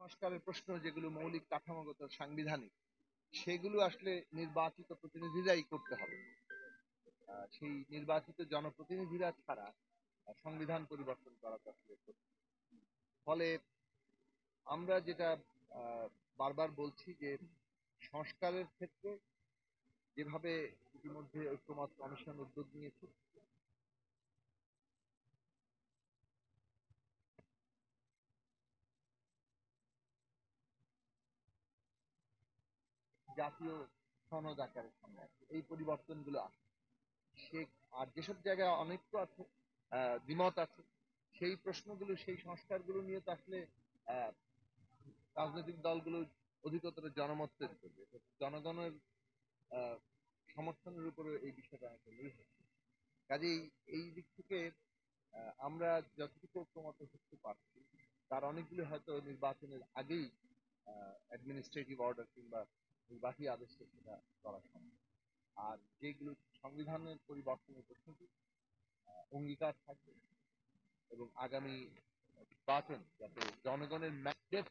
সংস্কারের প্রশ্ন যেগুলো মৌলিক কাঠামোগত সাংবিধানিক, সেগুলো আসলে নির্বাচিত প্রতিনিধিরাই করতে হবে। সেই নির্বাচিত জনপ্রতিনিধিরা ছাড়া সংবিধান পরিবর্তন করা তো আসলে কঠিন। ফলে আমরা যেটা বারবার বলছি যে সংস্কারের ক্ষেত্রে যেভাবে ইতিমধ্যে ঐক্যমত কমিশন উদ্যোগ নিয়েছে, জাতীয় সনদ আকারে সামনে আসছে, এই পরিবর্তনগুলো আসছে। সে আর যেসব জায়গায় অনৈক্য আছে, দ্বিমত আছে, সেই প্রশ্নগুলো, সেই সংস্কারগুলো নিয়ে তো আসলে আহ, রাজনৈতিক দলগুলো অধিকতর জনমত তৈরি করবে। জনগণের আহ, সমর্থনের উপরে এই বিষয়টা অনেকটা নির্ভর। কাজেই এই দিক থেকে আমরা যতটুকু ঐক্যমত হতে পারছি, তার অনেকগুলো হয়তো নির্বাচনের আগেই অ্যাডমিনিস্ট্রেটিভ অর্ডার কিংবা নির্বাহী আদেশে সেটা করা সম্ভব। আর যেগুলো সংবিধানের পরিবর্তনের প্রশ্নটি অঙ্গীকার থাকবে এবং আগামী নির্বাচন যাতে জনগণের ম্যান্ডেট,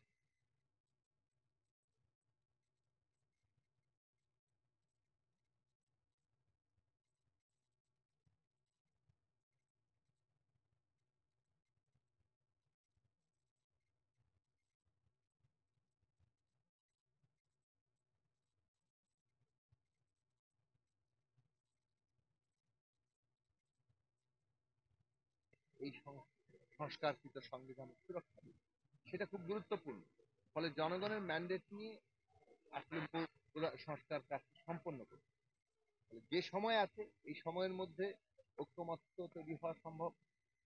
এই সংস্কারকৃত সংবিধানের সুরক্ষা দিবে, সেটা খুব গুরুত্বপূর্ণ। ফলে জনগণের ম্যান্ডেট নিয়ে আসলে সংস্কার কাজ সম্পন্ন করবে। যে সময় আছে এই সময়ের মধ্যে ঐক্যমত তৈরি হওয়া সম্ভব,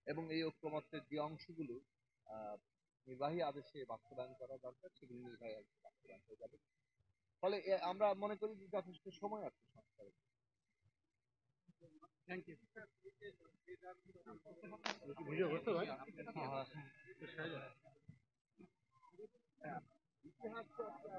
এবং এই ঐক্যমতের যে অংশগুলো আহ, নির্বাহী আদেশে বাস্তবায়ন করা দরকার, সেগুলো নির্বাহী আদেশে বাস্তবায়ন হয়ে যাবে। ফলে আমরা মনে করি যে যথেষ্ট সময় আছে সংস্কারের। Thank you. ভিডিও করতে ভাই? ইতিহাস তো একটা